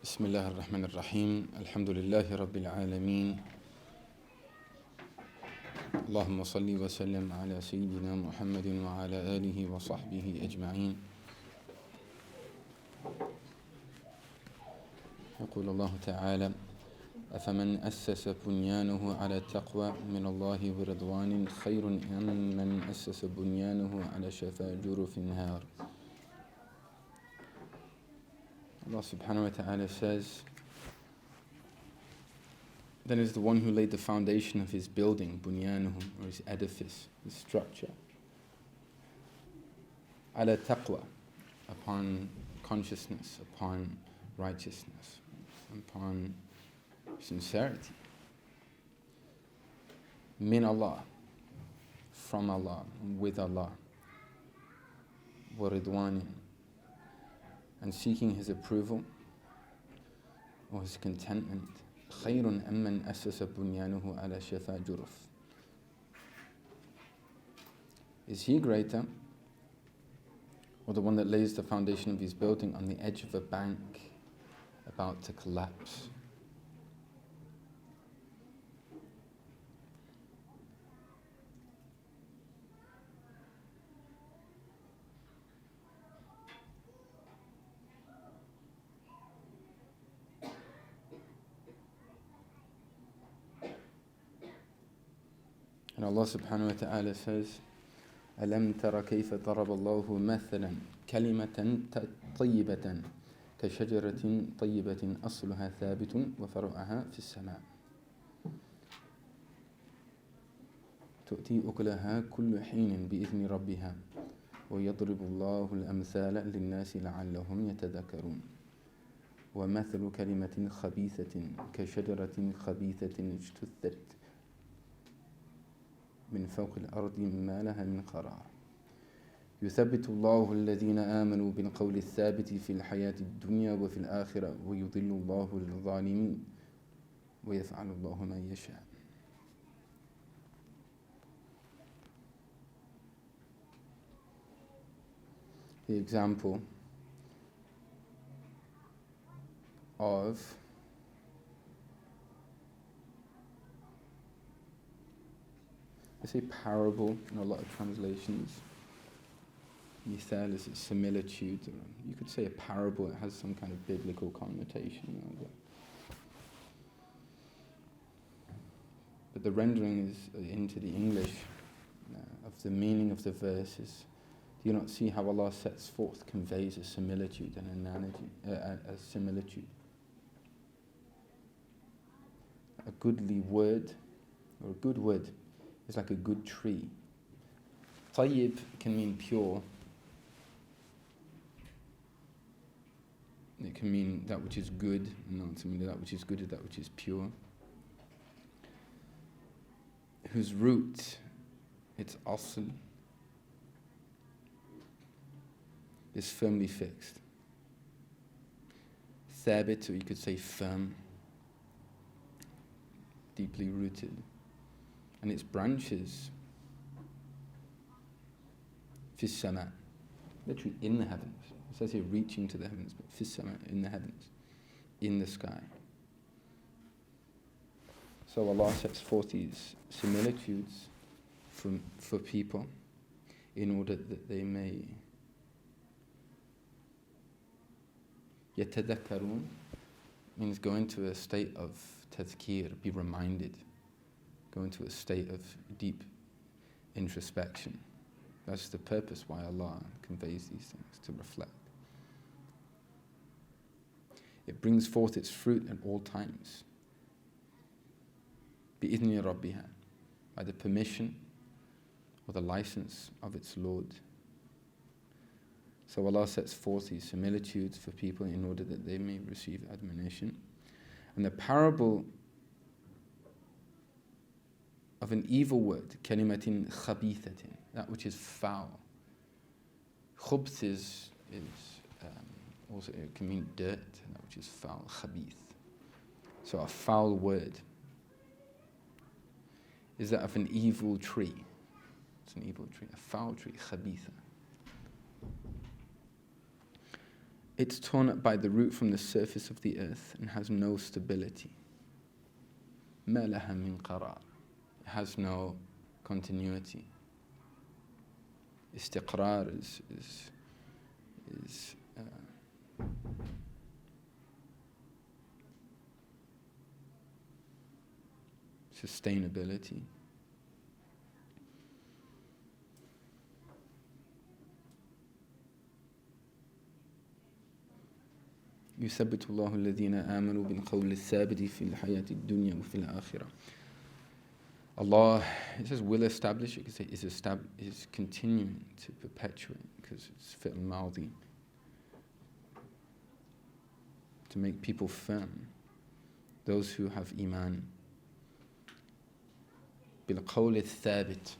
بسم الله الرحمن الرحيم الحمد لله رب العالمين اللهم صل وسلم على سيدنا محمد وعلى آله وصحبه أجمعين. يقول الله تعالى: أفمن أسس بنيانه على التقوى من الله ورضوان خير أم من أسس بنيانه على شفا جرف النار. Allah subhanahu wa ta'ala says, then is the one who laid the foundation of his building, bunyanuhu, or his edifice, his structure, ala taqwa, upon consciousness, upon righteousness, upon sincerity. Min Allah, from Allah, with Allah, wa ridwanin, and seeking his approval or his contentment. خَيْرٌ أَمَّنْ أَسَّسَ بُنْيَانُهُ عَلَى شَفَا جُرُفٍ. Is he greater, or the one that lays the foundation of his building on the edge of a bank about to collapse? And Allah subhanahu wa ta'ala says, أَلَمْ تَرَ كَيْفَ ضَرَبَ اللَّهُ مَثَلًا كَلِمَةً طَيِّبَةً كَشَجَرَةٍ طَيِّبَةٍ أَصْلُهَا ثَابِتٌ وَفَرْعُهَا فِي السَّمَاءِ تؤتي أكلها كل حين بإذن ربها ويضرب الله الأمثال للناس لعلهم يتذكرون ومثل كلمة خبيثة كشجرة خبيثة اجتثت من فوق الأرض ما لها من قرار يثبت الله الذين آمنوا بالقول الثابت في الحياة الدنيا وفي الآخرة ويضل الله الظالمين ويفعل الله ما يشاء. The example of I say parable in a lot of translations. Mithal is a similitude. You could say a parable, it has some kind of biblical connotation. But the rendering is into the English of the meaning of the verses. Do you not see how Allah sets forth, conveys a similitude, an analogy, a similitude? A goodly word, or a good word, is like a good tree. Tayyib can mean pure. It can mean that which is good, and ultimately that which is good is that which is pure. Whose root, its asl, is firmly fixed. Thabit, or you could say firm, deeply rooted. And its branches, fis sama, literally in the heavens. It says here reaching to the heavens, but fis sama, in the heavens, in the sky. So Allah sets forth these similitudes for people in order that they may yatadakkarun, means go into a state of tadhkir, be reminded. Go into a state of deep introspection. That's the purpose why Allah conveys these things, to reflect. It brings forth its fruit at all times. بِإِذْنِ رَبِّهَا, by the permission or the license of its Lord. So Allah sets forth these similitudes for people in order that they may receive admonition. And the parable of an evil word, kalimatin khabithatin, that which is foul. Khubth is also, it can mean dirt, that which is foul, khabith. So a foul word is that of an evil tree. It's an evil tree, a foul tree, khabitha. It's torn up by the root from the surface of the earth and has no stability. ما لها من قرار. It has no continuity. Istiqrar is sustainability. يثبت الله الذين آمنوا بالقول الثابت في الحياة الدنيا وفي الآخرة. Allah, it says, will establish it, because is continuing to perpetuate, because it's fi'l al-madi, to make people firm, those who have iman. بالقول الثابت,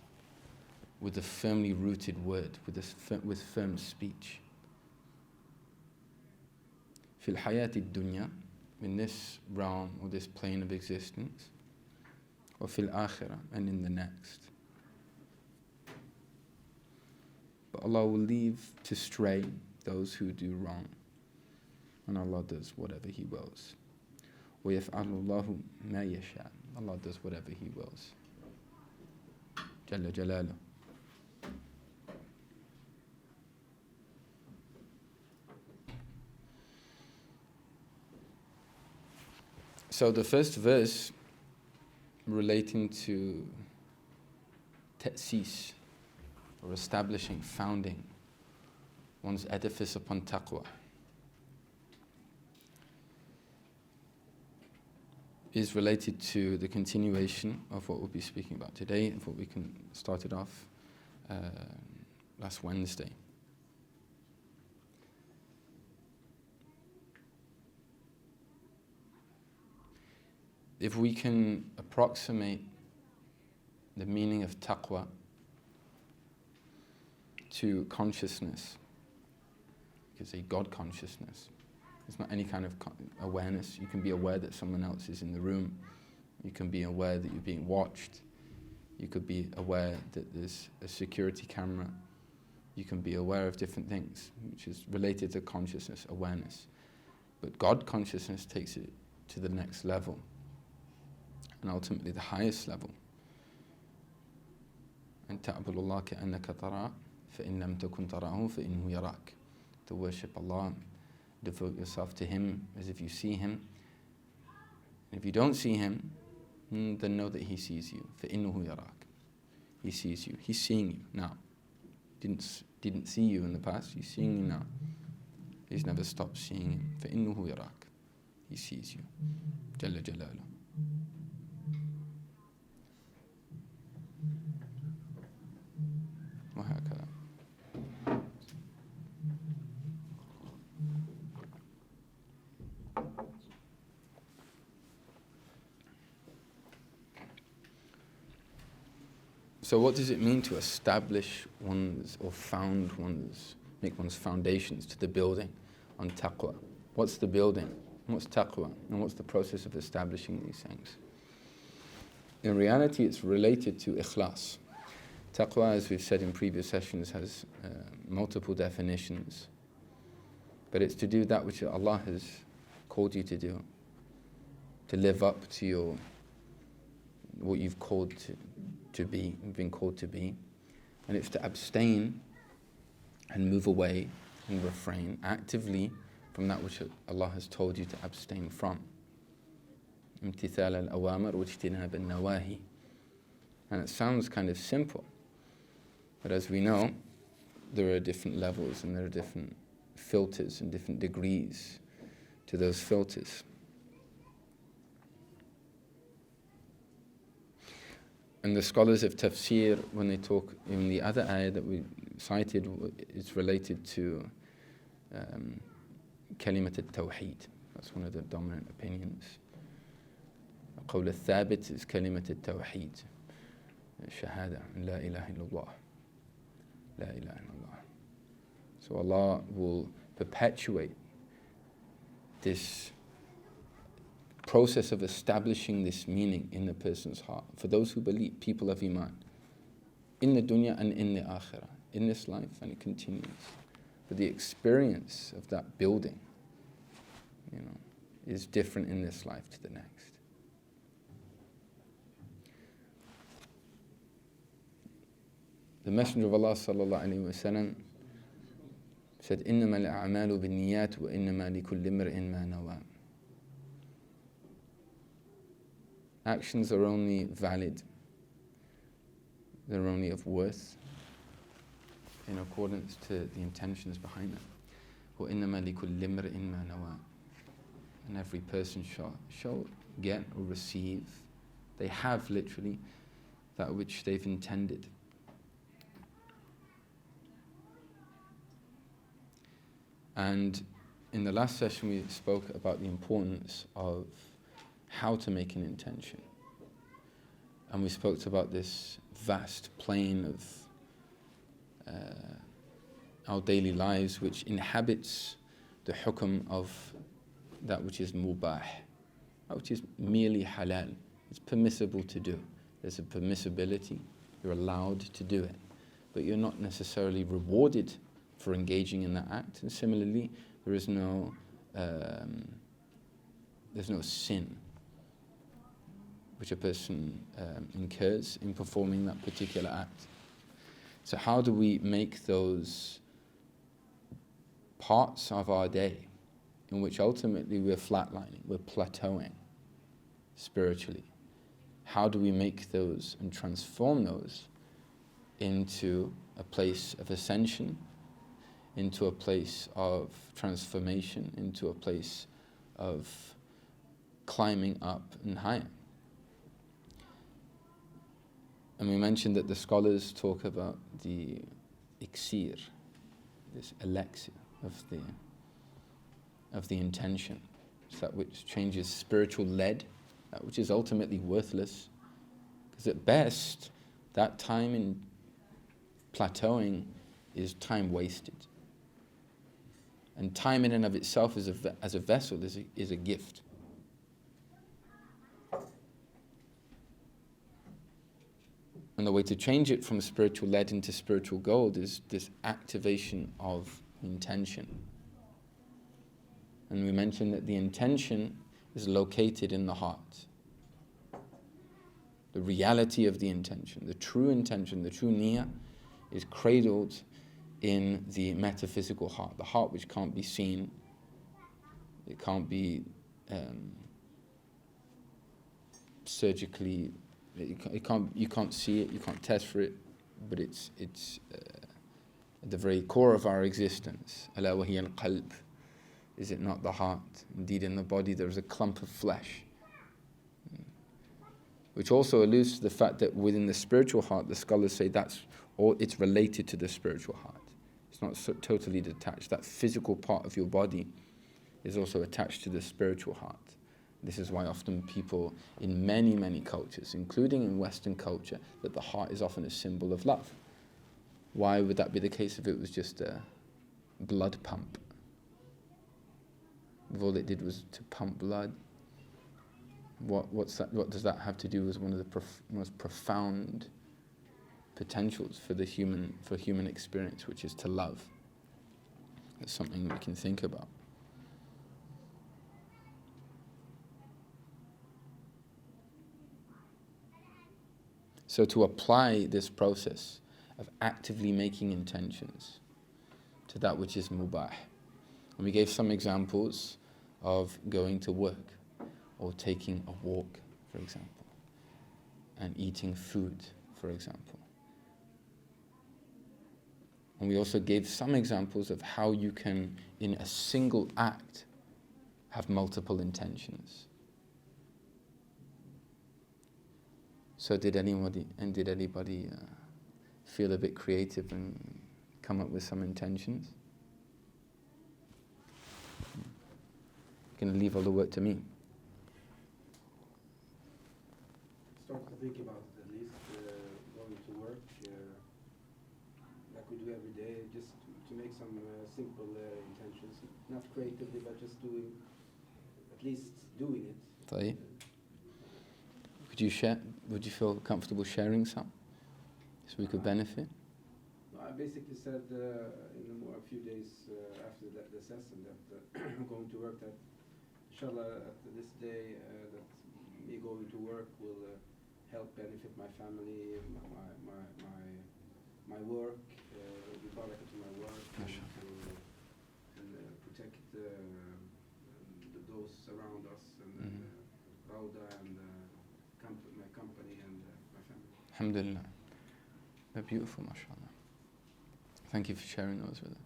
with a firmly rooted word, with firm speech. في الحياة الدنيا, in this realm or this plane of existence, وفي الآخرة, and in the next. But Allah will leave to stray those who do wrong, and Allah does whatever He wills. ويفعل الله ما يشاء. Allah does whatever He wills. جل جلاله. So the first verse relating to ta'sis, or establishing, founding one's edifice upon taqwa, is related to the continuation of what we'll be speaking about today, of what we started off last Wednesday. If we can approximate the meaning of taqwa to consciousness, you could say God consciousness. It's not any kind of awareness. You can be aware that someone else is in the room. You can be aware that you're being watched. You could be aware that there's a security camera. You can be aware of different things, which is related to consciousness, awareness. But God consciousness takes it to the next level, and ultimately the highest level. أن تعبد الله كأنك تراه فإن لم تكن تراه فإنه يراك. To worship Allah, devote yourself to Him as if you see Him. And if you don't see Him, then know that He sees you. فإنه يراك. He sees you. He's seeing you now. Didn't see you in the past. He's seeing you now. He's never stopped seeing you. فإنه يراك. He sees you. جل جلاله. وهكذا. So what does it mean to establish make one's foundations to the building on taqwa? What's the building? What's taqwa? And what's the process of establishing these things? In reality, it's related to ikhlas. Taqwa, as we've said in previous sessions, has multiple definitions. But it's to do that which Allah has called you to do, to live up to what you've been called to be. And it's to abstain and move away and refrain actively from that which Allah has told you to abstain from. امتثال الأوامر واجتناب النواهي. And it sounds kind of simple, but as we know, there are different levels and there are different filters and different degrees to those filters. And the scholars of tafsir, when they talk in the other ayah that we cited, is related to kalimat al-tawheed. That's one of the dominant opinions. القول الثابت is kalimat al-tawheed. Shahada, la ilaha illallah. La ilaha illallah. So Allah will perpetuate this process of establishing this meaning in the person's heart for those who believe, people of iman, in the dunya and in the akhirah, in this life, and it continues but the experience of that building, is different in this life to the next. The Messenger of Allah sallallahu alaihi wasallam said, "Innama al-a'malu bin-niyat wa innama likulli imri'in ma nawa." Actions are only valid, they're only of worth in accordance to the intentions behind them. وَإِنَّمَا لِكُلِّ امْرِئٍ مَا نَوَى. And every person shall get or receive, they have literally that which they've intended. And in the last session we spoke about the importance of how to make an intention. And we spoke about this vast plane of our daily lives which inhabits the hukm of that which is mubah, that which is merely halal. It's permissible to do. There's a permissibility, you're allowed to do it, but you're not necessarily rewarded for engaging in that act. And similarly, there's no sin which a person incurs in performing that particular act. So how do we make those parts of our day in which ultimately we're flatlining, we're plateauing spiritually? How do we make those and transform those into a place of ascension, into a place of transformation, into a place of climbing up and higher? And we mentioned that the scholars talk about the iksir, this elixir of the intention. It's that which changes spiritual lead, that which is ultimately worthless. Because at best, that time in plateauing is time wasted. And time in and of itself as a vessel is a gift. And the way to change it from spiritual lead into spiritual gold is this activation of intention. And we mentioned that the intention is located in the heart. The reality of the intention, the true niyyah, is cradled in the metaphysical heart, the heart which can't be seen, it can't be surgically. You can't see it, you can't test for it, but it's at the very core of our existence. أَلَا وَهِيَ الْقَلْبِ. Is it not the heart? Indeed, in the body there is a clump of flesh, which also alludes to the fact that within the spiritual heart, the scholars say it's related to the spiritual heart. It's not so totally detached. That physical part of your body is also attached to the spiritual heart. This is why often people in many, many cultures, including in Western culture, that the heart is often a symbol of love. Why would that be the case if it was just a blood pump? If all it did was to pump blood, what does that have to do with one of the most profound potentials for human experience, which is to love? It's something we can think about. So to apply this process of actively making intentions to that which is mubah. And we gave some examples of going to work or taking a walk, for example, and eating food, for example. And we also gave some examples of how you can, in a single act, have multiple intentions. So did anybody feel a bit creative and come up with some intentions? I'm going to leave all the work to me. Start to think about it at least, going to work, like we do every day, just to make some simple intentions, not creatively, but just doing, at least doing it. طيب. Would you feel comfortable sharing some, so we could benefit? I've basically said in a few days after the session that I'm going to work, that inshallah at this day that me going to work will help benefit my family, my work, be barakah to my work, and protect those around us, and Rawda, and my company, and my family. Alhamdulillah. They're beautiful, mashallah. Thank you for sharing those with us.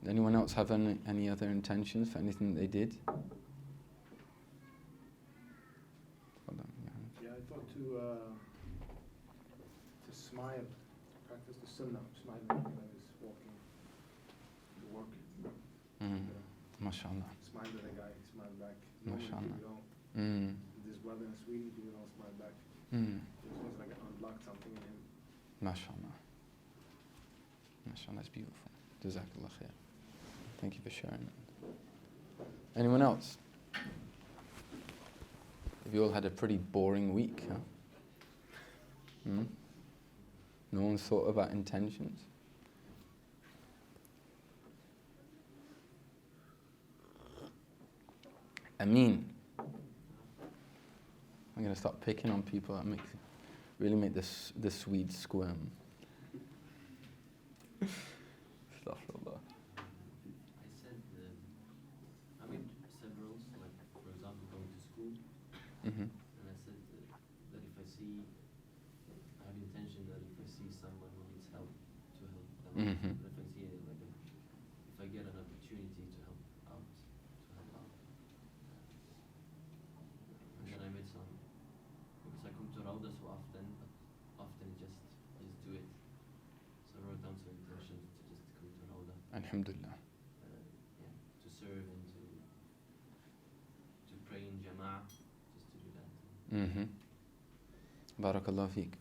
Anyone else have any other intentions for anything they did? Yeah, I thought to smile, practice the sunnah, smiling when I was walking to work. MashaAllah. Smile at the guy, smile back. MashaAllah. People don't. This weather in Sweden, people don't smile back. It was like I unlocked something in him. MashaAllah. MashaAllah, that's beautiful. Jazakallah khair. Thank you for sharing that. Anyone else? Have you all had a pretty boring week, huh? No one's thought about intentions? Ameen. I'm going to start picking on people. That really make the Swedes squirm. Astaghfirullah. I said, I made several, like for example going to school, and I said that if I see, I have intention that if I see someone who needs help, to help them. If I see if I get an opportunity to help out, and then I made some, because I come to Rawda so often, but often just do it. So I wrote down some intentions to just come to Rawda. Alhamdulillah. To serve and to pray in Jama'ah, just to do that. Barakallahu feek.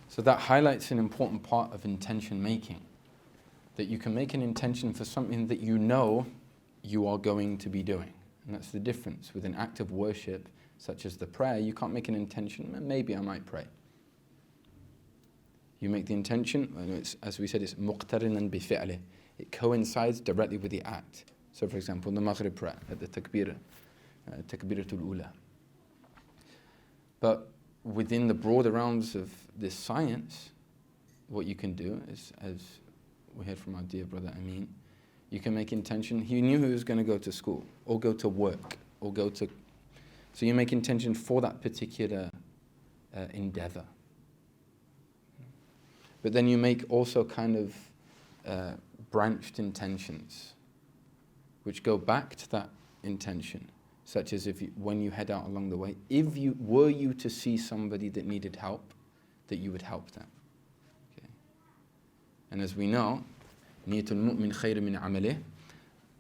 So that highlights an important part of intention making. That you can make an intention for something that you know you are going to be doing. And that's the difference. With an act of worship, such as the prayer, you can't make an intention, maybe I might pray. You make the intention, as we said, it's muqtarinan bi fi'lih. It coincides directly with the act. So for example, the Maghrib prayer, at the takbiratul ula. But within the broader realms of this science, what you can do is, as we heard from our dear brother Amin, you can make intention. He knew he was going to go to school, or go to work, or go to... So you make intention for that particular endeavor. But then you make also kind of branched intentions, which go back to that intention, such as when you head out along the way, were you to see somebody that needed help, that you would help them. Okay. And as we know, niyatul mu'min khayr min amalih,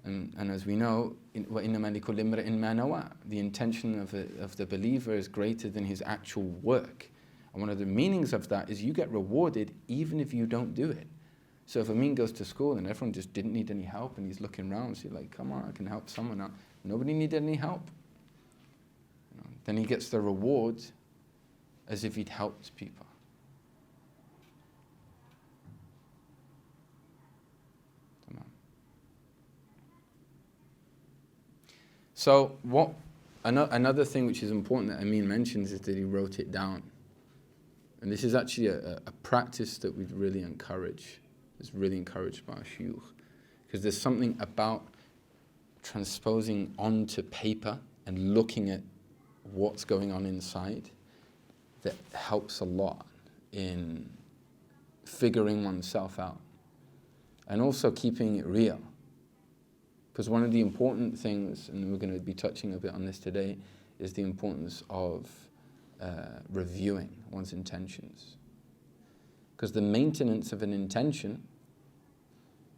and as we know, وَإِنَّمَا لِكُلِّ امْرِئٍ مَا نَوَى, the intention of the believer is greater than his actual work. And one of the meanings of that is you get rewarded even if you don't do it. So if Amin goes to school and everyone just didn't need any help and he's looking around, so you're like, come on, I can help someone out. Nobody needed any help. Then he gets the reward as if he'd helped people. So another thing which is important that Amin mentions is that he wrote it down. And this is actually a practice that we'd really encourage. It's really encouraged by our Sheykh. Because there's something about transposing onto paper and looking at what's going on inside that helps a lot in figuring oneself out. And also keeping it real. Because one of the important things, and we're going to be touching a bit on this today, is the importance of reviewing one's intentions. Because the maintenance of an intention,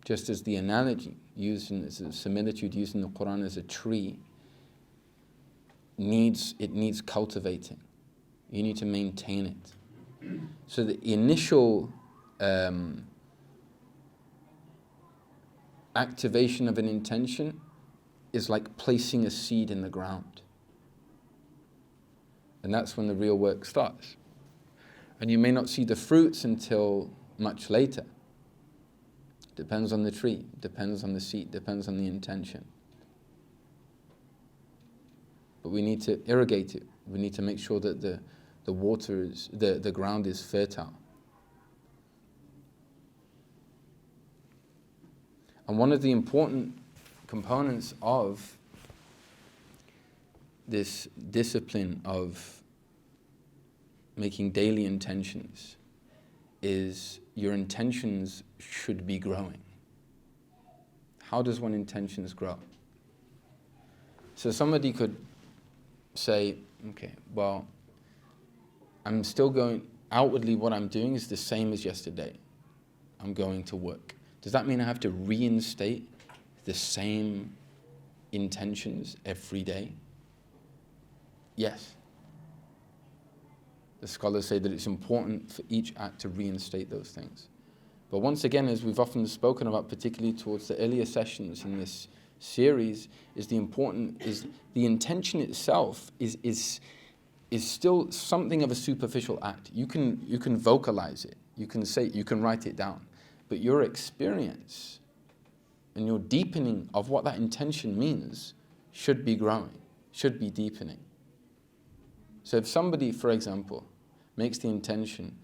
just as the analogy used as a similitude used in the Quran as a tree, needs cultivating. You need to maintain it. So the initial activation of an intention is like placing a seed in the ground. And that's when the real work starts. And you may not see the fruits until much later. Depends on the tree, depends on the seed, depends on the intention. But we need to irrigate it. We need to make sure that the water is, the ground is fertile. And one of the important components of this discipline of making daily intentions is your intentions should be growing. How does one intentions grow? So somebody could say, okay, well, I'm still going, outwardly what I'm doing is the same as yesterday. I'm going to work. Does that mean I have to reinstate the same intentions every day? Yes. The scholars say that it's important for each act to reinstate those things. But once again, as we've often spoken about, particularly towards the earlier sessions in this series, is the intention itself is still something of a superficial act. You can vocalize it, you can say it, you can write it down, but your experience and your deepening of what that intention means should be growing, should be deepening. So if somebody, for example, makes the intention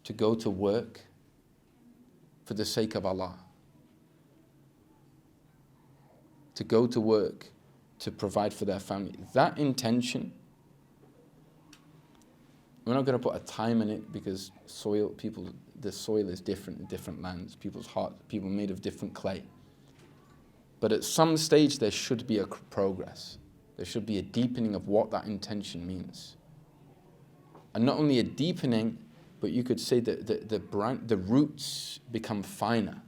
to go to work for the sake of Allah, to go to work to provide for their family, that intention, we're not going to put a time in it because the soil is different in different lands, people's heart, people made of different clay. But at some stage there should be a progress. There should be a deepening of what that intention means. And not only a deepening, but you could say that the roots become finer.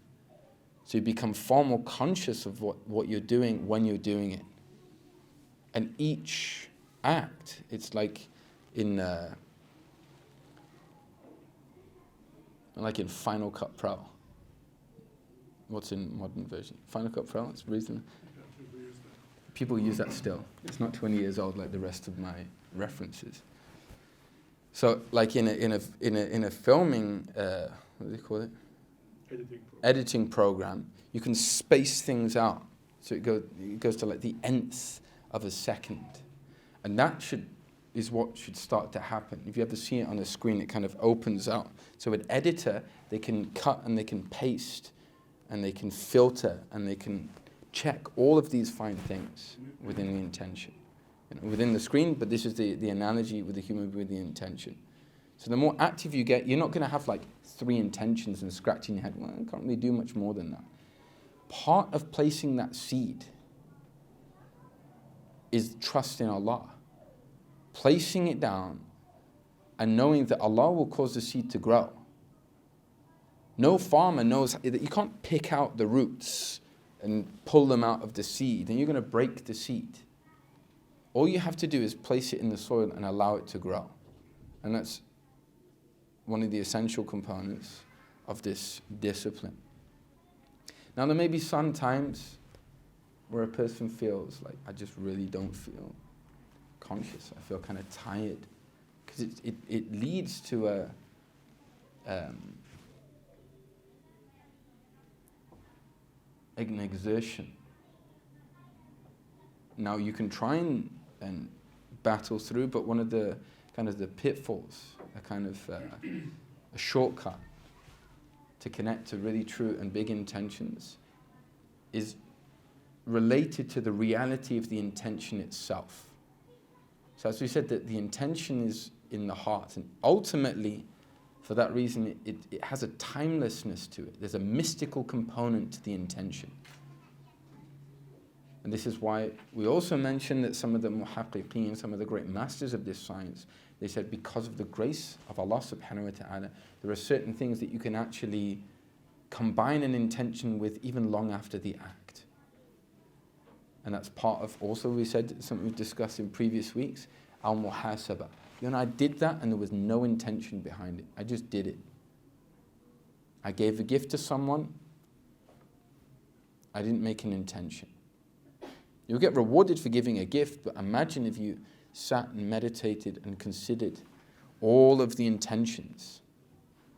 So you become far more conscious of what you're doing when you're doing it. And each act, it's like in Final Cut Pro. What's in modern version? Final Cut Pro, it's reasonable. People use that still. It's not 20 years old like the rest of my references. So, like in a filming, what do they call it? Editing program. You can space things out, so it goes to like the nth of a second, and that is what should start to happen. If you ever see it on the screen, it kind of opens out. So an editor, they can cut and they can paste, and they can filter and they can check all of these fine things within the intention, within the screen, but this is the analogy with the human with the intention. So the more active you get, you're not going to have like 3 intentions and scratching your head, well, I can't really do much more than that. Part of placing that seed is trust in Allah. Placing it down and knowing that Allah will cause the seed to grow. No farmer knows that you can't pick out the roots and pull them out of the seed, and you're going to break the seed. All you have to do is place it in the soil and allow it to grow. And that's one of the essential components of this discipline. Now there may be some times where a person feels like, I just really don't feel conscious. I feel kind of tired. Because it leads to an exertion. Now you can try and battle through, but one of the kind of the pitfalls, a shortcut to connect to really true and big intentions is related to the reality of the intention itself. So as we said, that the intention is in the heart, and ultimately, for that reason, it has a timelessness to it. There's a mystical component to the intention. And this is why we also mentioned that some of the muhaqqiqeen, some of the great masters of this science, they said because of the grace of Allah subhanahu wa ta'ala, there are certain things that you can actually combine an intention with even long after the act. And that's part of, also we said, something we've discussed in previous weeks, al-muhasabah. I did that and there was no intention behind it. I just did it. I gave a gift to someone. I didn't make an intention. You'll get rewarded for giving a gift, but imagine if you sat and meditated and considered all of the intentions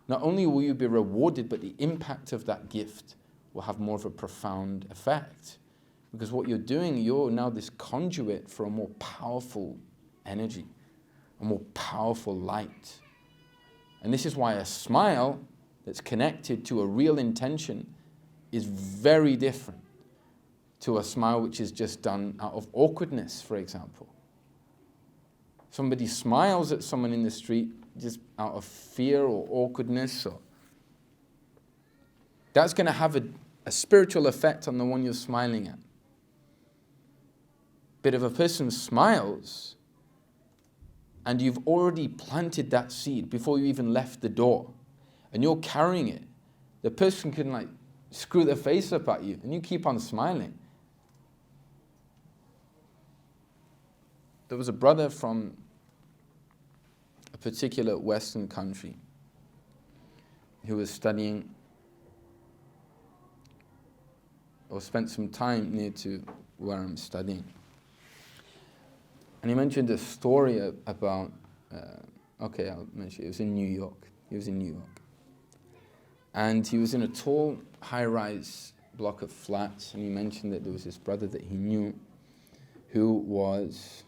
not only will you be rewarded, but the impact of that gift will have more of a profound effect. Because what you're doing, you're now this conduit for a more powerful energy, a more powerful light. And this is why a smile that's connected to a real intention is very different to a smile which is just done out of awkwardness, for example. Somebody smiles at someone in the street just out of fear or awkwardness, that's going to have a spiritual effect on the one you're smiling at. But if a person smiles and you've already planted that seed before you even left the door and you're carrying it, the person can like screw their face up at you and you keep on smiling. There was a brother from a particular Western country who was studying or spent some time near to where I'm studying. And he mentioned a story about, I'll mention it. It was in New York. He was in New York. And he was in a tall, high-rise block of flats, and he mentioned that there was this brother that he knew who was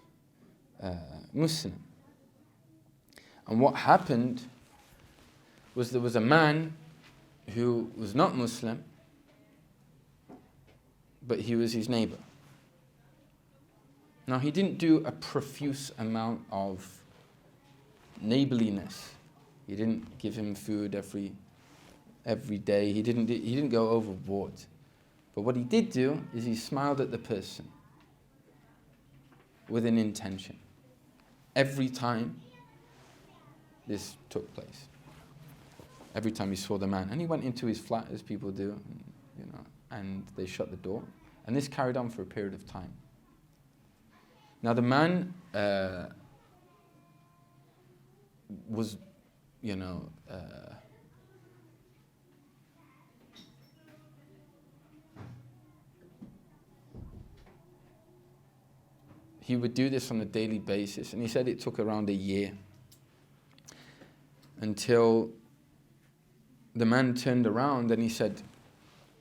Muslim. And what happened was there was a man who was not Muslim, but he was his neighbor. Now, he didn't do a profuse amount of neighborliness. He didn't give him food every day. He didn't go overboard. But what he did do is he smiled at the person with an intention every time this took place. Every time he saw the man. And he went into his flat, as people do, and they shut the door. And this carried on for a period of time. Now the man was, he would do this on a daily basis, and he said it took around a year until the man turned around and he said,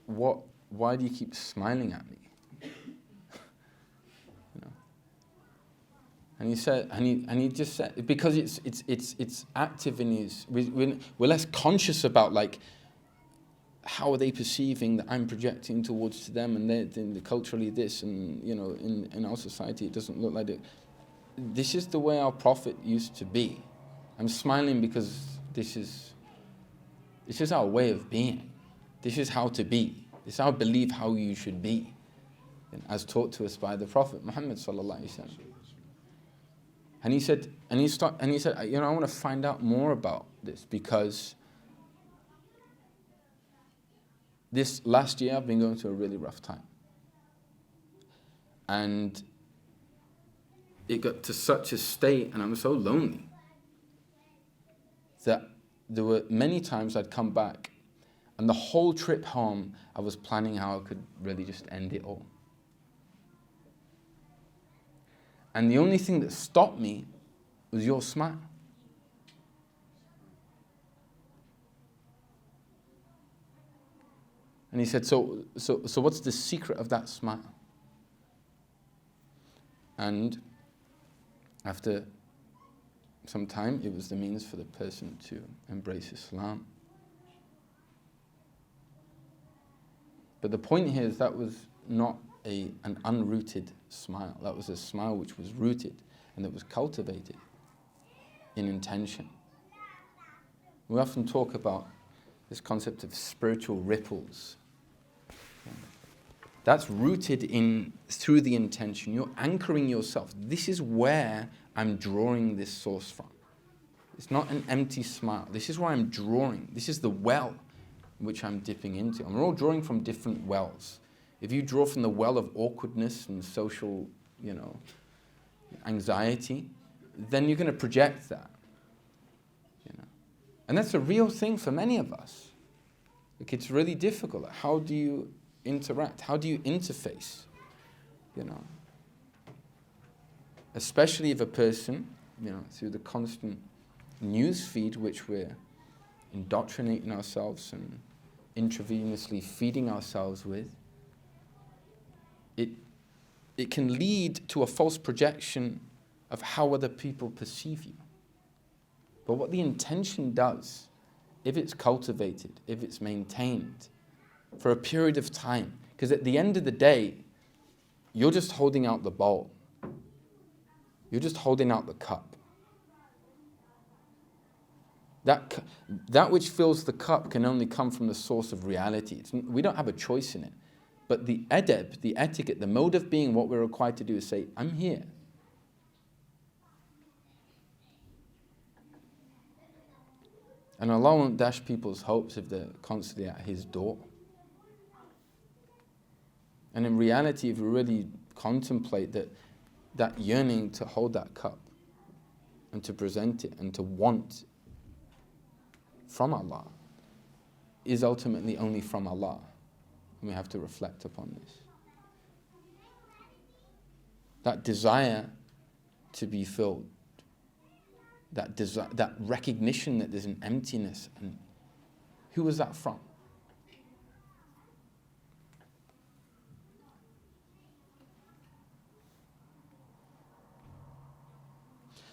why do you keep smiling at me? And he said, and he just said, because it's active in his. We're less conscious about like how are they perceiving that I'm projecting towards them, and they're culturally this, and in our society it doesn't look like it. This is the way our Prophet used to be. I'm smiling because this is our way of being. This is how to be. This is how I believe how you should be, as taught to us by the Prophet Muhammad sallallahu alaihi wasallam. And he said, I want to find out more about this, because this last year I've been going through a really rough time. And it got to such a state, and I was so lonely, that there were many times I'd come back, and the whole trip home I was planning how I could really just end it all. And the only thing that stopped me was your smile. And he said, so what's the secret of that smile? And after some time, it was the means for the person to embrace Islam. But the point here is that was not an unrooted smile. That was a smile which was rooted and that was cultivated in intention. We often talk about this concept of spiritual ripples. That's rooted through the intention. You're anchoring yourself. This is where I'm drawing this source from. It's not an empty smile. This is where I'm drawing. This is the well which I'm dipping into. And we're all drawing from different wells. If you draw from the well of awkwardness and social, anxiety, then you're going to project that. And that's a real thing for many of us. Like, it's really difficult. How do you interact? How do you interface? Especially if a person, through the constant news feed which we're indoctrinating ourselves and intravenously feeding ourselves with, it can lead to a false projection of how other people perceive you. But what the intention does, if it's cultivated, if it's maintained for a period of time, because at the end of the day, you're just holding out the bowl. You're just holding out the cup. That which fills the cup can only come from the source of reality. We don't have a choice in it. But the adab, the etiquette, the mode of being, what we're required to do is say, I'm here. And Allah won't dash people's hopes if they're constantly at His door. And in reality, if we really contemplate that yearning to hold that cup and to present it and to want from Allah is ultimately only from Allah. And we have to reflect upon this. That desire to be filled, that recognition that there's an emptiness, and who was that from?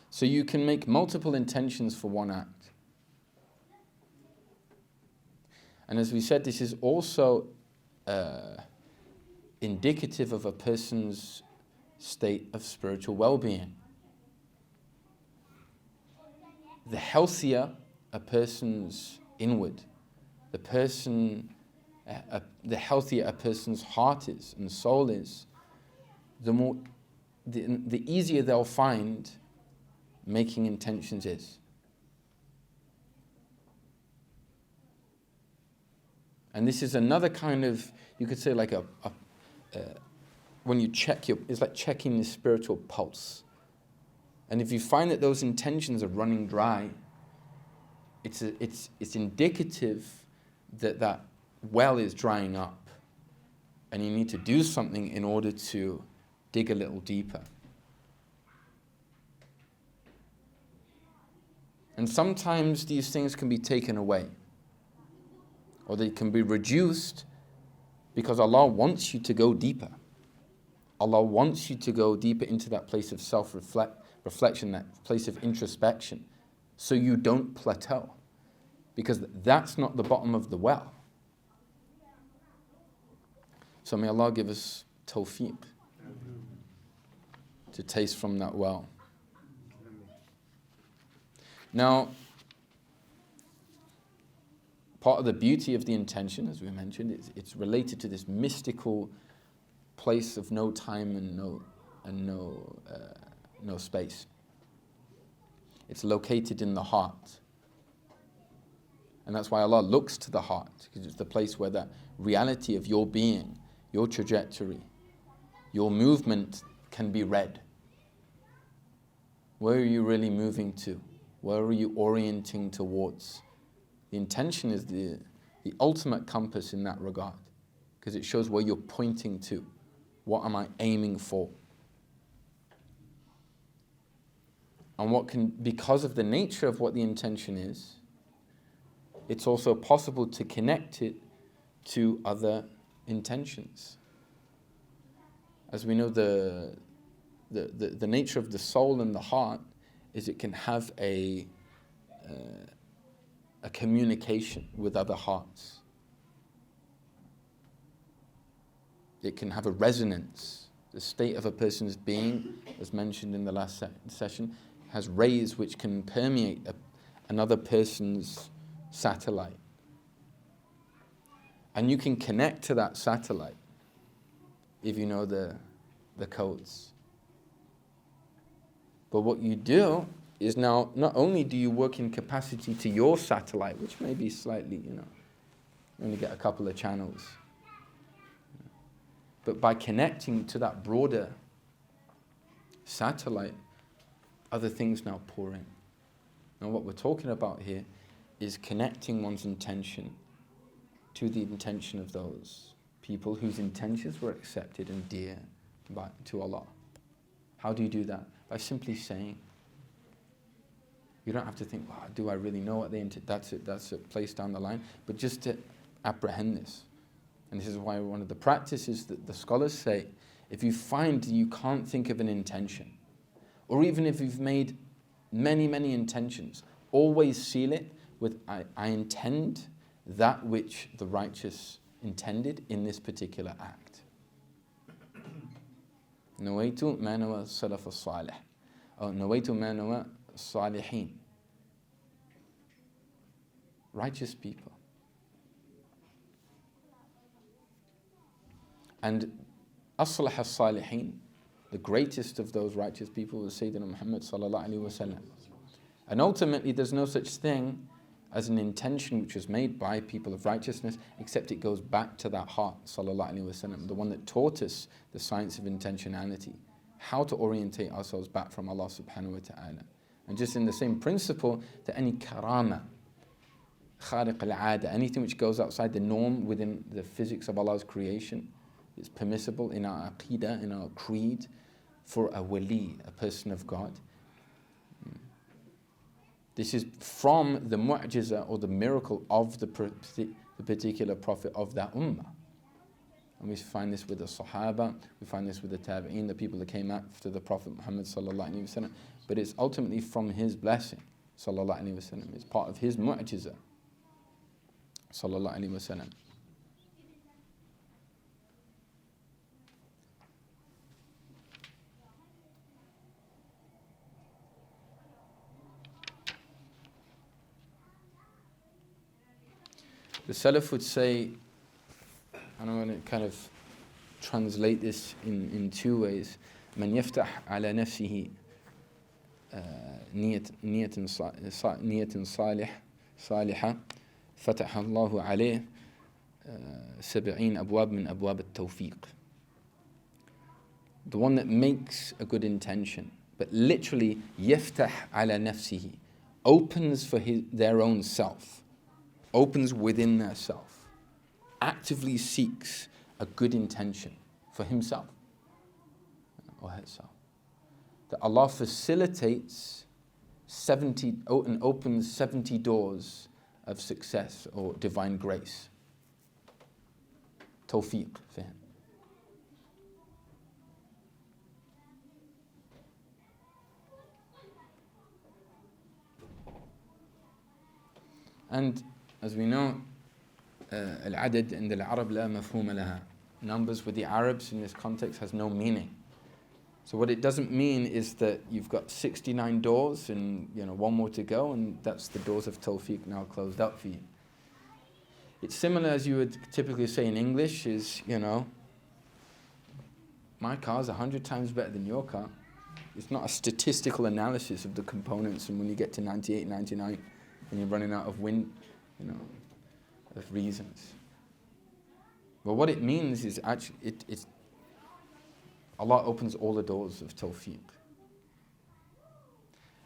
So you can make multiple intentions for one act. And as we said, this is also indicative of a person's state of spiritual well-being. The healthier a person's inward, the healthier a person's heart is and soul is, the easier they'll find making intentions is. And this is another kind of, you could say like when you check it's like checking the spiritual pulse. And if you find that those intentions are running dry, it's indicative that well is drying up. And you need to do something in order to dig a little deeper. And sometimes these things can be taken away, or they can be reduced, because Allah wants you to go deeper. Allah wants you to go deeper into that place of self-reflection, that place of introspection, so you don't plateau, because that's not the bottom of the well. So may Allah give us tawfiq to taste from that well. Now, part of the beauty of the intention, as we mentioned, it's related to this mystical place of no time and no space. It's located in the heart. And that's why Allah looks to the heart, because it's the place where that reality of your being, your trajectory, your movement can be read. Where are you really moving to? Where are you orienting towards? The intention is the ultimate compass in that regard, because it shows where you're pointing to. What am I aiming for? And because of the nature of what the intention is, it's also possible to connect it to other intentions. As we know, the nature of the soul and the heart is it can have a communication with other hearts. It can have a resonance. The state of a person's being, as mentioned in the last session, has rays which can permeate another person's satellite. And you can connect to that satellite if you know the codes. But what you do is now, not only do you work in capacity to your satellite, which may be slightly, you only get a couple of channels. But by connecting to that broader satellite, other things now pour in. Now what we're talking about here is connecting one's intention to the intention of those people whose intentions were accepted and dear to Allah. How do you do that? By simply saying. You don't have to think, wow, do I really know what they intend? That's a place down the line. But just to apprehend this. And this is why one of the practices that the scholars say, if you find you can't think of an intention, or even if you've made many, many intentions, always seal it with, I intend that which the righteous intended in this particular act. نويت ما نوى السلف الصالح أو نويت ما نوى الصالحين. Righteous people. And أصلح الصالحين, the greatest of those righteous people was Sayyidina Muhammad sallallahu alaihi wasallam. And ultimately there's no such thing as an intention which was made by people of righteousness, except it goes back to that heart, sallallahu alaihi wasallam, the one that taught us the science of intentionality, how to orientate ourselves back from Allah subhanahu wa ta'ala. And just in the same principle, to any karama, khariq al-'ada, anything which goes outside the norm within the physics of Allah's creation, is permissible in our aqidah, in our creed, for a wali, a person of God. This is from the mu'jiza or the miracle of the particular prophet of that ummah. And we find this with the Sahaba, we find this with the Tabi'een, the people that came after the Prophet Muhammad sallallahu alaihi wasallam. But it's ultimately from his blessing, sallallahu alaihi wasallam. It's part of his mu'jiza, sallallahu alaihi wasallam. The Salaf would say, and I'm going to kind of translate this in two ways. من يفتح على نفسه نية صالحة فتح الله عليه 70 أبواب من أبواب التوفيق. The one that makes a good intention, but literally يفتح على نفسه, opens for their own self, opens within their self, actively seeks a good intention for himself or herself. That Allah facilitates 70 and opens 70 doors of success or divine grace. Tawfiq for him. And as we know, al-adad عند العرب لا مفهوم لها. Numbers with the Arabs in this context has no meaning. So what it doesn't mean is that you've got 69 doors and one more to go, and that's the doors of tawfiq now closed up for you. It's similar as you would typically say in English is, my car's 100 times better than your car. It's not a statistical analysis of the components, and when you get to 98, 99, and you're running out of wind, of reasons. But what it means is actually, it's Allah opens all the doors of tawfiq.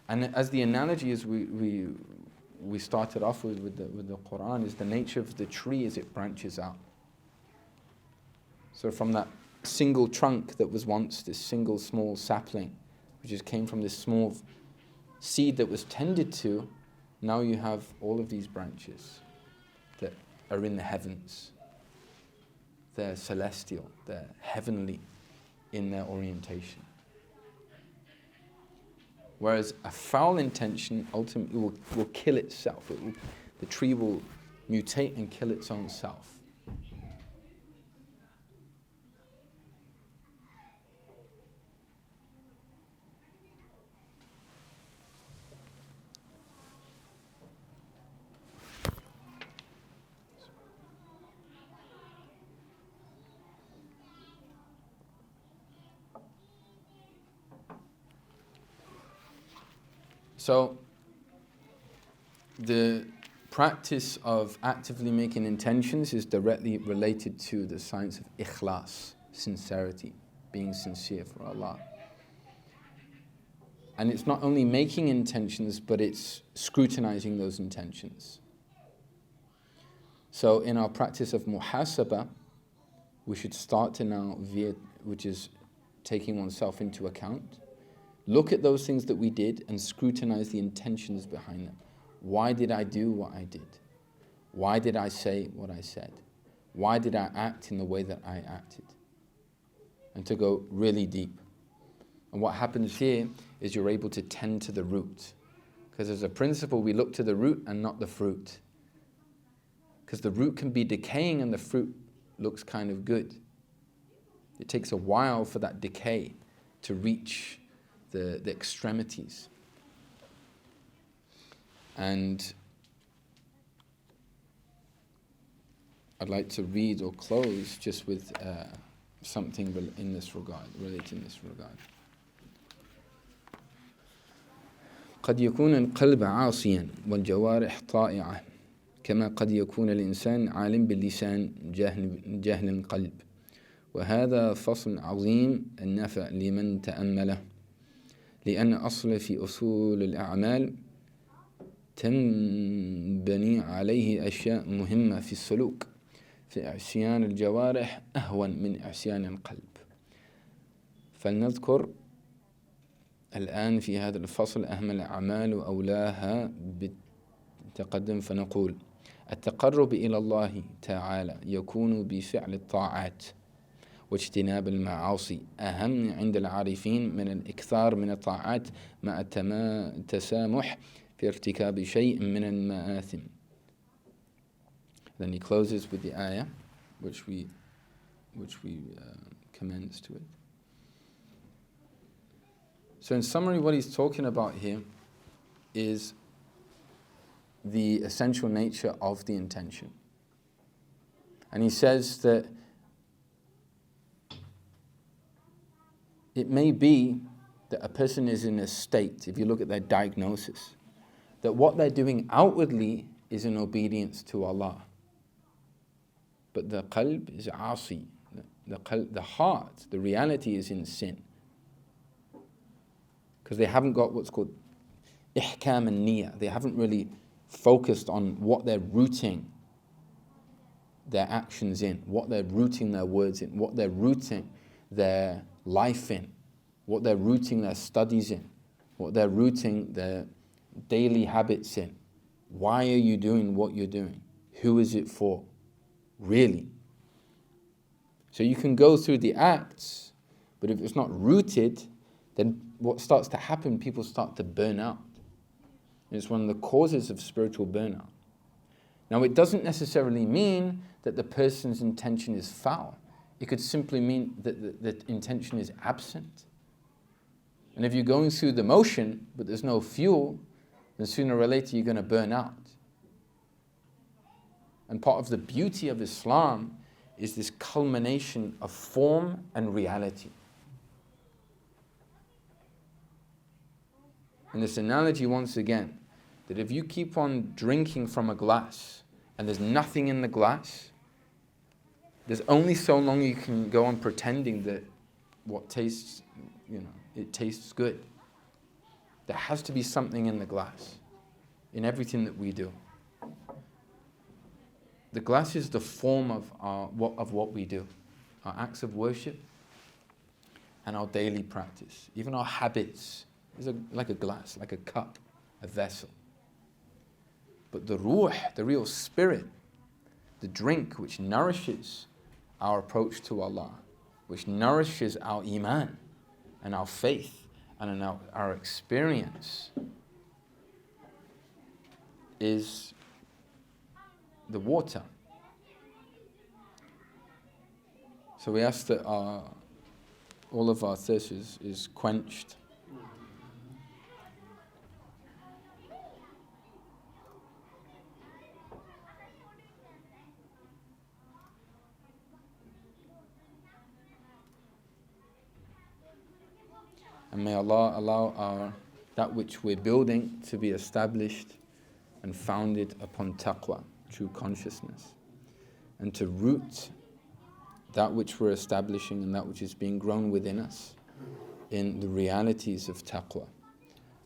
And as the analogy is we started off with the Quran, is the nature of the tree as it branches out. So from that single trunk that was once this single small sapling, which just came from this small seed that was tended to, now you have all of these branches that are in the heavens. They're celestial, they're heavenly in their orientation. Whereas a foul intention ultimately will kill itself. The tree will mutate and kill its own self. So, the practice of actively making intentions is directly related to the science of ikhlas, sincerity, being sincere for Allah. And it's not only making intentions, but it's scrutinizing those intentions. So in our practice of muhasabah, we should start to now which is taking oneself into account, Look at those things that we did and scrutinize the intentions behind them. Why did I do what I did? Why did I say what I said? Why did I act in the way that I acted? And to go really deep. And what happens here is you're able to tend to the root. Because as a principle, we look to the root and not the fruit. Because the root can be decaying and the fruit looks kind of good. It takes a while for that decay to reach the extremities. And I'd like to read or close just with something in this regard, related in this regard. قد يكون القلب عاصيا والجوارح طائعة كما قد يكون الإنسان عالم باللسان جهل القلب وهذا فصل عظيم النفع لمن تأمله لأن أصل في أصول الأعمال تنبني عليه أشياء مهمة في السلوك في عصيان الجوارح أهون من عصيان القلب. فلنذكر الآن في هذا الفصل أهم الأعمال وأولاها بالتقدم فنقول التقرب إلى الله تعالى يكون بفعل الطاعات واجتناب المعاصي أهم عند العارفين من الإكثار من الطاعات مع التسامح في ارتكاب شيء من المآثم. Then he closes with the ayah which we commenced with. So in summary, what he's talking about here is the essential nature of the intention. And he says that it may be that a person is in a state, if you look at their diagnosis, that what they're doing outwardly is in obedience to Allah. But the qalb is asi. The heart, the reality is in sin. Because they haven't got what's called ihkam and niyyah. They haven't really focused on what they're rooting their actions in, what they're rooting their words in, what they're rooting their life in, what they're rooting their studies in, what they're rooting their daily habits in. Why are you doing what you're doing? Who is it for? Really? So you can go through the acts, but if it's not rooted, then what starts to happen, people start to burn out. And it's one of the causes of spiritual burnout. Now, it doesn't necessarily mean that the person's intention is foul. It could simply mean that the intention is absent. And if you're going through the motion, but there's no fuel, then sooner or later you're going to burn out. And part of the beauty of Islam is this culmination of form and reality. And this analogy, once again, that if you keep on drinking from a glass and there's nothing in the glass, there's only so long you can go on pretending that what tastes, it tastes good. There has to be something in the glass, in everything that we do. The glass is the form of what we do, our acts of worship and our daily practice, even our habits. Is like a glass, like a cup, a vessel. But the ruh, the real spirit, the drink which nourishes our approach to Allah, which nourishes our iman and our faith and our experience, is the water. So we ask that all of our thirst is quenched. And may Allah allow that which we're building to be established and founded upon taqwa, true consciousness, and to root that which we're establishing and that which is being grown within us in the realities of taqwa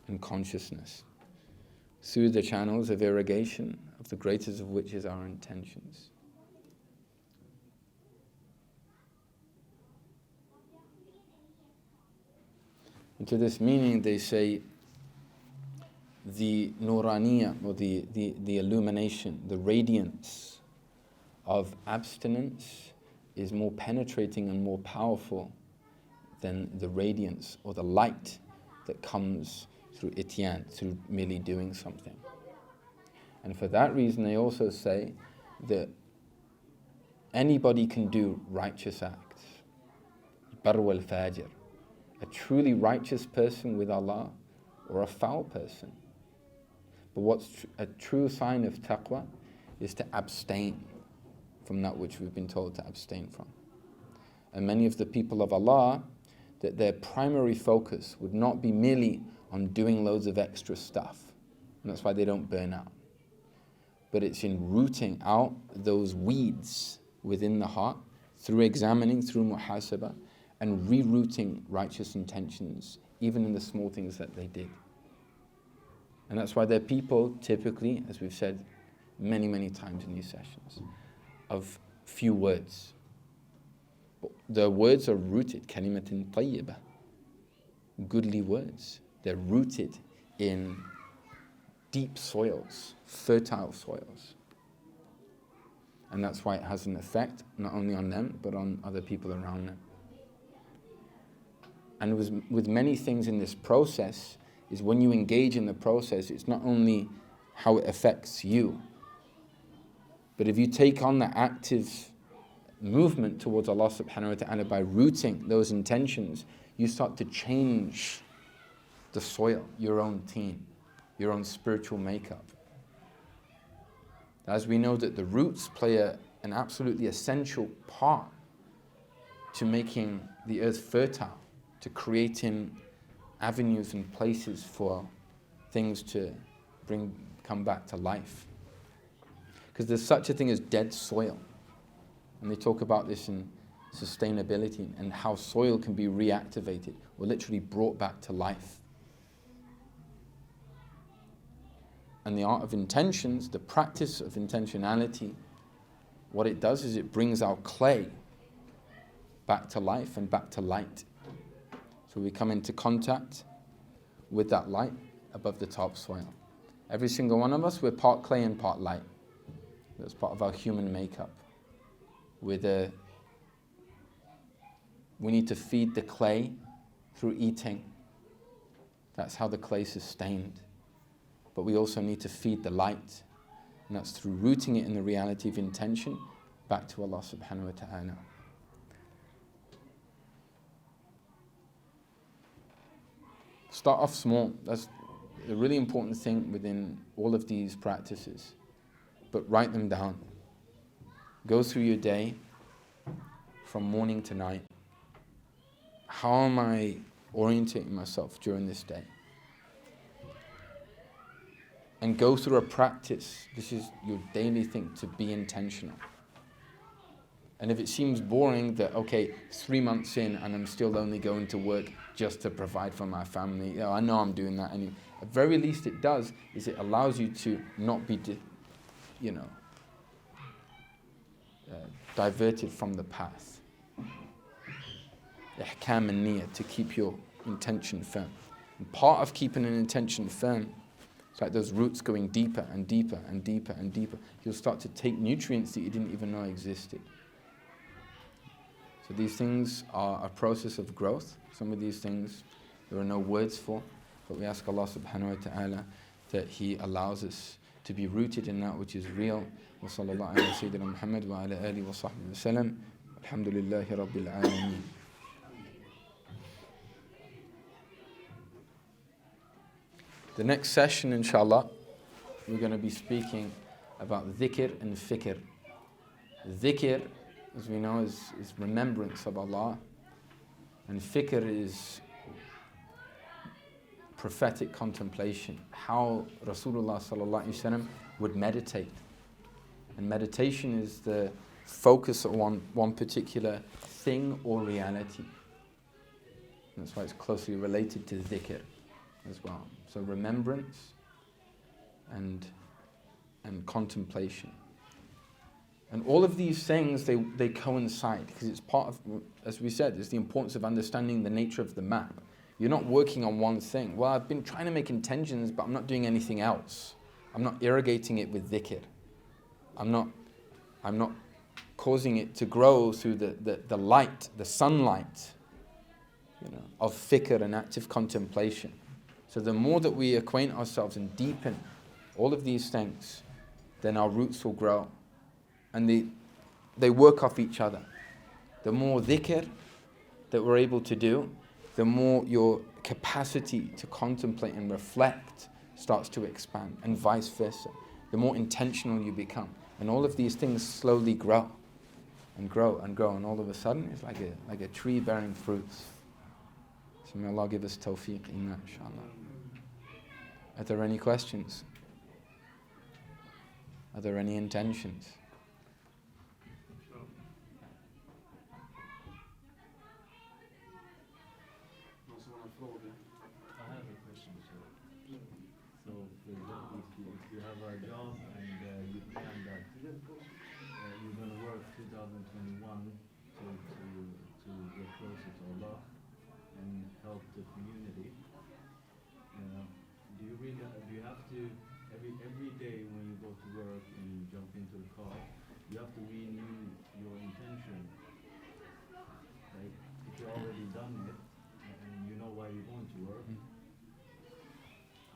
and consciousness through the channels of irrigation, of the greatest of which is our intentions. And to this meaning, they say the nuraniya, or the illumination, the radiance of abstinence is more penetrating and more powerful than the radiance or the light that comes through ityan, through merely doing something. And for that reason, they also say that anybody can do righteous acts. Barr wal fajr. A truly righteous person with Allah, or a foul person. But what's a true sign of taqwa is to abstain from that which we've been told to abstain from. And many of the people of Allah, that their primary focus would not be merely on doing loads of extra stuff. And that's why they don't burn out. But it's in rooting out those weeds within the heart, through examining, through muhasabah, and rerouting righteous intentions, even in the small things that they did. And that's why they're people, typically, as we've said many, many times in these sessions, of few words. But the words are rooted, kalimatin tayyibah, goodly words. They're rooted in deep soils, fertile soils. And that's why it has an effect, not only on them, but on other people around them. And with many things in this process, is when you engage in the process, it's not only how it affects you, but if you take on the active movement towards Allah subhanahu wa ta'ala by rooting those intentions, you start to change the soil, your own team, your own spiritual makeup. As we know that the roots play an absolutely essential part to making the earth fertile, to creating avenues and places for things to come back to life. Because there's such a thing as dead soil. And they talk about this in sustainability and how soil can be reactivated or literally brought back to life. And the art of intentions, the practice of intentionality, what it does is it brings our clay back to life and back to light. So we come into contact with that light above the topsoil. Every single one of us, we're part clay and part light. That's part of our human makeup. We need to feed the clay through eating. That's how the clay is sustained. But we also need to feed the light. And that's through rooting it in the reality of intention back to Allah subhanahu wa ta'ala. Start off small. That's a really important thing within all of these practices. But write them down. Go through your day from morning to night. How am I orientating myself during this day? And go through a practice. This is your daily thing, to be intentional. And if it seems boring that, okay, 3 months in and I'm still only going to work just to provide for my family, you know, I know I'm doing that anyway. At very least it does is it allows you to not be, diverted from the path. Ihkam an-niyyah, to keep your intention firm. And part of keeping an intention firm, it's like those roots going deeper and deeper and deeper and deeper. You'll start to take nutrients that you didn't even know existed. So these things are a process of growth. Some of these things there are no words for, but we ask Allah subhanahu wa ta'ala that He allows us to be rooted in that which is real. Wa sallallahu ala Sayyidina Muhammad wa ala alihi wa sahbihi wa sallam. Alhamdulillahi Rabbil Alameen. The next session, inshallah, we're going to be speaking about dhikr and fikr. Dhikr, as we know, is remembrance of Allah. And fikr is prophetic contemplation, how Rasulullah sallallahu alaihi wasallam would meditate. And meditation is the focus on one particular thing or reality. And that's why it's closely related to dhikr as well. So remembrance and contemplation. And all of these things, they coincide, because it's part of, as we said, it's the importance of understanding the nature of the map. You're not working on one thing. Well, I've been trying to make intentions, but I'm not doing anything else. I'm not irrigating it with dhikr. I'm not causing it to grow through the light, the sunlight, of fikr and active contemplation. So the more that we acquaint ourselves and deepen all of these things, then our roots will grow. And they work off each other. The more dhikr that we're able to do, the more your capacity to contemplate and reflect starts to expand, and vice versa. The more intentional you become. And all of these things slowly grow and grow and grow, and all of a sudden it's like a tree bearing fruits. So may Allah give us tawfiq in that, inshallah. Are there any questions? Are there any intentions? I have a question, sir. So, for example, if you have a job and you plan that you're going to work 2021 to get closer to Allah and help the community, do you have to every day when you go to work and you jump into the car, you have to renew your intention? Like, if you've already done it and you know why you're going to work,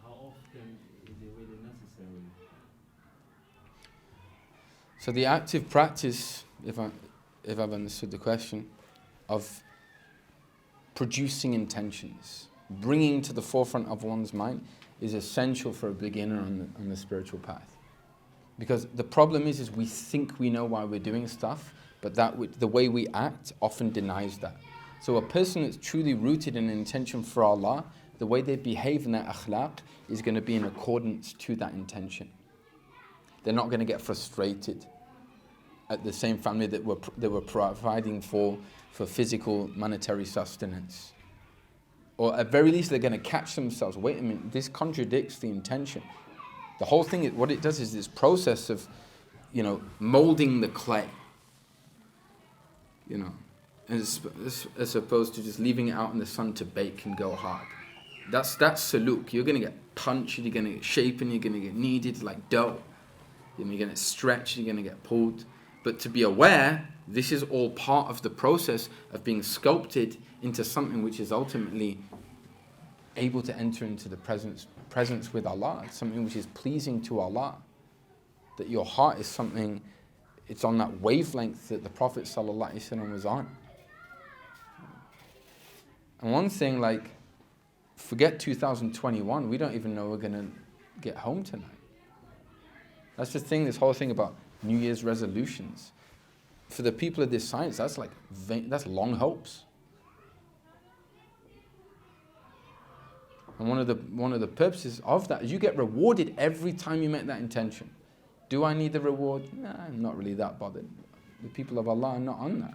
how often is it really necessary? So the active practice, if I've understood the question, of producing intentions, bringing to the forefront of one's mind, is essential for a beginner on the spiritual path. Because the problem is we think we know why we're doing stuff, but the way we act often denies that. So a person that's truly rooted in an intention for Allah, the way they behave in their akhlaq is going to be in accordance to that intention. They're not going to get frustrated at the same family that they were providing for physical, monetary sustenance. Or at very least, they're going to catch themselves. Wait a minute, this contradicts the intention. The whole thing, what it does is this process of, molding the clay. As opposed to just leaving it out in the sun to bake and go hard. That's saluk. You're going to get punched, you're going to get shapen, you're going to get kneaded like dough. You're going to stretch, you're going to get pulled. But to be aware, this is all part of the process of being sculpted into something which is ultimately able to enter into the presence with Allah, something which is pleasing to Allah. That your heart is something, it's on that wavelength that the Prophet ﷺ was on. And one thing, forget 2021, we don't even know we're going to get home tonight. That's the thing, this whole thing about New Year's resolutions. For the people of this science, that's that's long hopes. And one of the purposes of that is you get rewarded every time you make that intention. Do I need the reward? Nah, I'm not really that bothered. The people of Allah are not on that.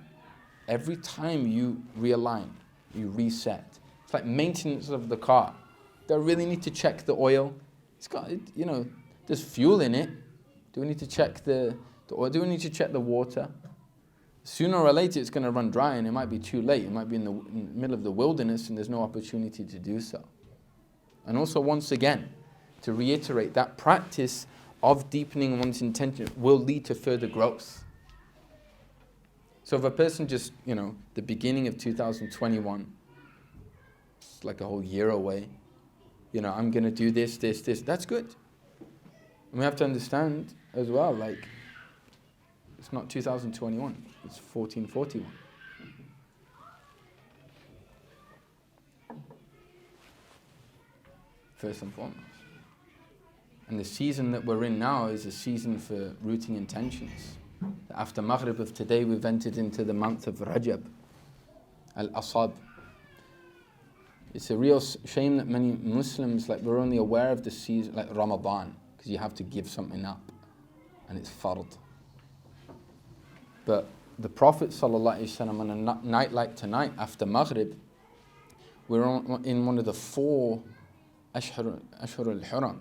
Every time you realign, you reset. It's like maintenance of the car. Do I really need to check the oil? It's got, there's fuel in it. Do we need to check the oil? Do we need to check the water? Sooner or later it's going to run dry and it might be too late. It might be in the middle of the wilderness and there's no opportunity to do so. And also, once again, to reiterate, that practice of deepening one's intention will lead to further growth. So if a person just, the beginning of 2021, it's like a whole year away, I'm going to do this, that's good. And we have to understand as well, it's not 2021, it's 1441. First and foremost. And the season that we're in now is a season for rooting intentions. After Maghrib of today, we've entered into the month of Rajab, Al-Asab. It's a real shame that many Muslims, we're only aware of the season, like Ramadan, because you have to give something up, and it's fard. But the Prophet ﷺ, on a night like tonight, after Maghrib, we're in one of the 4 Ashhur al-Huram,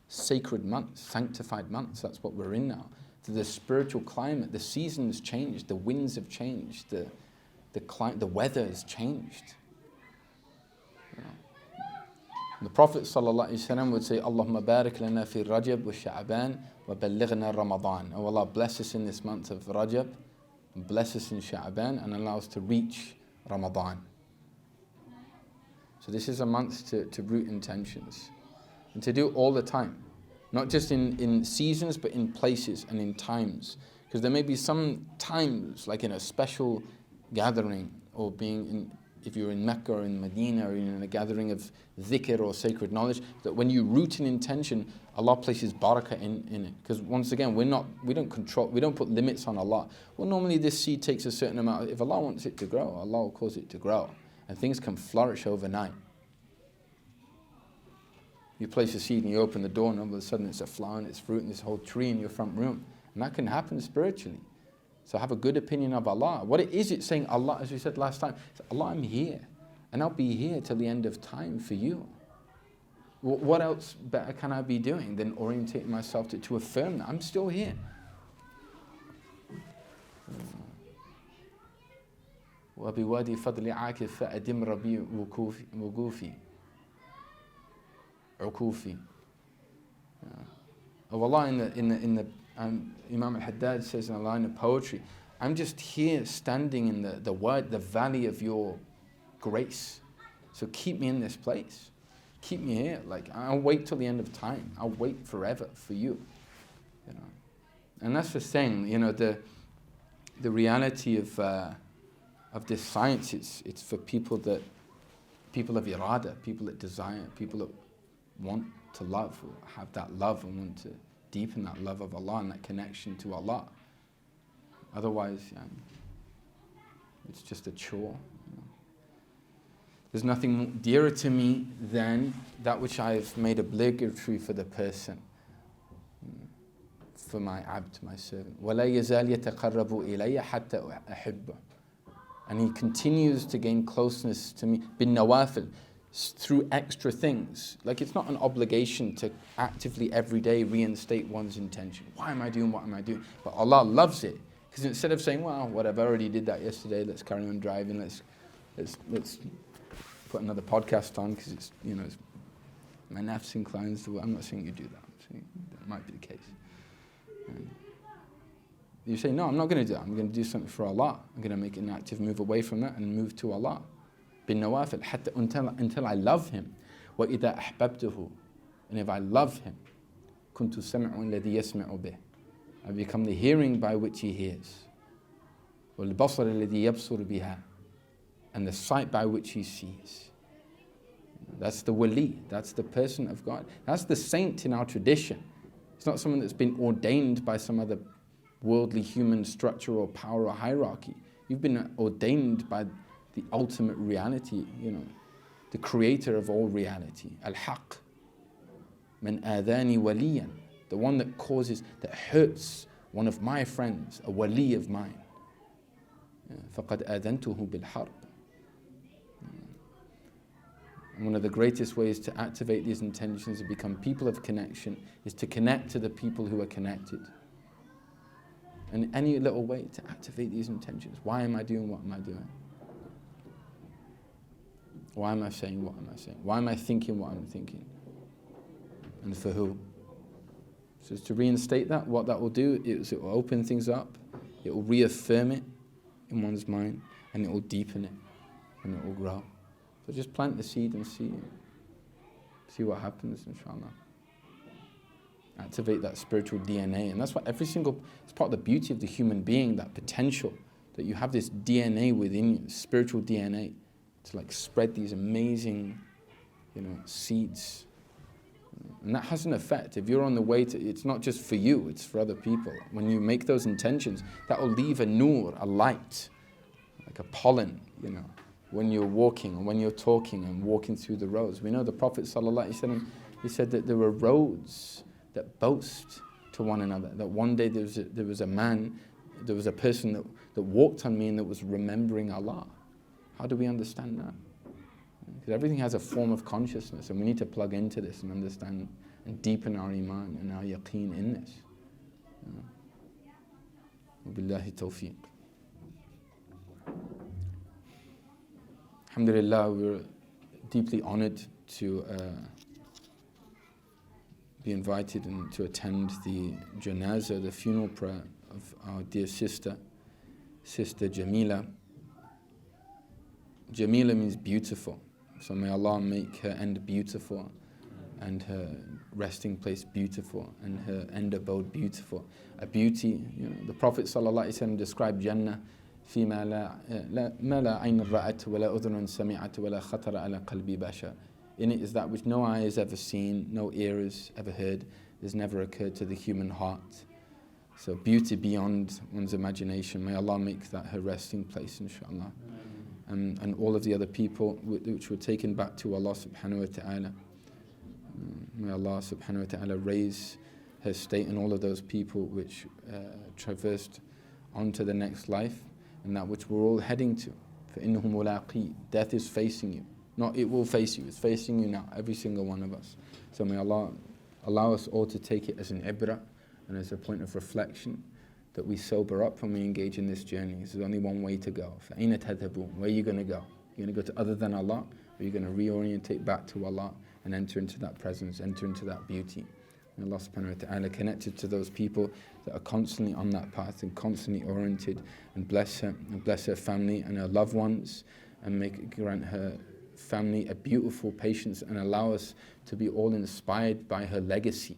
sacred months, sanctified months. That's what we're in now. The spiritual climate, the seasons changed, the winds have changed, the weather has changed. The Prophet ﷺ would say, Allahumma barik lana fi Rajab wa Sha'ban wa ballighna Ramadan. Oh Allah, bless us in this month of Rajab, bless us in Sha'ban, and allow us to reach Ramadan. So this is a month to root intentions. And to do it all the time. Not just in seasons, but in places and in times. Because there may be some times, like in a special gathering, or if you're in Mecca or in Medina, or in a gathering of dhikr or sacred knowledge, that when you root an intention, Allah places barakah in it. Because once again, we don't put limits on Allah. Well, normally this seed takes a certain amount. If Allah wants it to grow, Allah will cause it to grow. And things can flourish overnight. You place a seed and you open the door and all of a sudden it's a flower and it's fruit and this whole tree in your front room. And that can happen spiritually. So have a good opinion of Allah. What it is, it's saying Allah, as we said last time, Allah, I'm here. And I'll be here till the end of time for you. What else better can I be doing than orientating myself to affirm that I'm still here? وَبِوَادِي فَضْلِ عَاكِفْ فَأَدِمْ رَبِي وُقُوفِي Ukufi. Oh Allah, Imam al-Haddad says in a line of poetry, I'm just here standing in the valley of your grace. So keep me in this place. Keep me here. Like, I'll wait till the end of time. I'll wait forever for you. And that's the thing, the reality of this science, it's for people of irada, people that desire, people that want to love, or have that love and want to deepen that love of Allah and that connection to Allah. Otherwise, it's just a chore. There's nothing dearer to me than that which I've made obligatory for the person, for my abd, my servant. وَلَا يَزَالْ يَتَقَرَّبُ إِلَيَّ حَتَّى أَحِبَّهُ. And he continues to gain closeness to me, bin-nawafil, through extra things. Like, it's not an obligation to actively every day reinstate one's intention. Why am I doing what am I doing? But Allah loves it. Because instead of saying, well, whatever, I already did that yesterday, let's carry on driving, let's put another podcast on, because it's, my nafs inclines to, I'm not saying you do that. I'm saying that might be the case. And you say, no, I'm not going to do that. I'm going to do something for Allah. I'm going to make an active move away from that and move to Allah. بالنوافل حتى until I love him. وإذا أحببته, and if I love him, كنت سمع الذي يسمع به, I become the hearing by which he hears. والبصر الذي يبصر بها, and the sight by which he sees. That's the wali, that's the person of God. That's the saint in our tradition. It's not someone that's been ordained by some other worldly human structure or power or hierarchy. You've been ordained by the ultimate reality, the creator of all reality. Al-Haq. Man adani waliyan. The one that hurts one of my friends, a wali of mine. فَقَدْ آذَنْتُهُ بِالْحَرْبِ. And one of the greatest ways to activate these intentions to become people of connection is to connect to the people who are connected. And any little way to activate these intentions. Why am I doing what am I doing? Why am I saying what am I saying? Why am I thinking what I'm thinking? And for who? So to reinstate that, what that will do is it will open things up, it will reaffirm it in one's mind, and it will deepen it, and it will grow. So just plant the seed and see what happens, inshallah. Activate that spiritual DNA. And that's what it's part of the beauty of the human being, that potential, that you have this DNA within you, spiritual DNA, to spread these amazing, seeds. And that has an effect. If you're on the way it's not just for you, it's for other people. When you make those intentions, that will leave a nur, a light, like a pollen, when you're walking, or when you're talking and walking through the roads. We know the Prophet ﷺ, he said that there were roads that boast to one another. That one day there was a person that walked on me and that was remembering Allah. How do we understand that? Because everything has a form of consciousness, and we need to plug into this and understand and deepen our iman and our yaqeen in this. Wabillahi tawfiq. Alhamdulillah, we're deeply honored to be invited and to attend the janazah, the funeral prayer of our dear sister, Sister Jamila. Jamila means beautiful, so may Allah make her end beautiful and her resting place beautiful and her end abode beautiful. A beauty, the Prophet ﷺ described Jannah فيما لا عين رأت ولا أذن سمعت ولا خطر على قلب بشر. In it is that which no eye has ever seen, no ear has ever heard, has never occurred to the human heart. So beauty beyond one's imagination. May Allah make that her resting place, inshallah. And all of the other people which were taken back to Allah subhanahu wa ta'ala. May Allah subhanahu wa ta'ala raise her state and all of those people which traversed onto the next life and that which we're all heading to. فَإِنَّهُ مُلَاقِي. Death is facing you. Not it will face you, it's facing you now, every single one of us. So may Allah allow us all to take it as an ibrah and as a point of reflection, that we sober up when we engage in this journey. There's only one way to go. فَأَيْنَ تَذْهَبُونَ. Where are you going to go? You're going to go to other than Allah, or you're going to reorientate back to Allah and enter into that presence, enter into that beauty. May Allah subhanahu wa ta'ala connected to those people that are constantly on that path and constantly oriented, and bless her family and her loved ones, and grant her family a beautiful patience, and allow us to be all inspired by her legacy.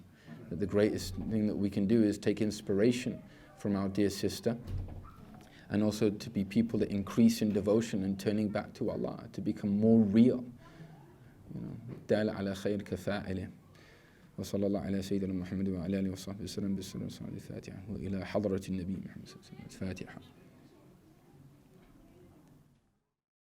That the greatest thing that we can do is take inspiration from our dear sister, and also to be people that increase in devotion and turning back to Allah, to become more real. دال على خير كفاعله. وصلى الله على سيدنا محمد وعلى آله وصحبه وسلم بالسلام والفاتحة وإلى حضرة النبي محمد صلى الله عليه وسلم. الفاتحة.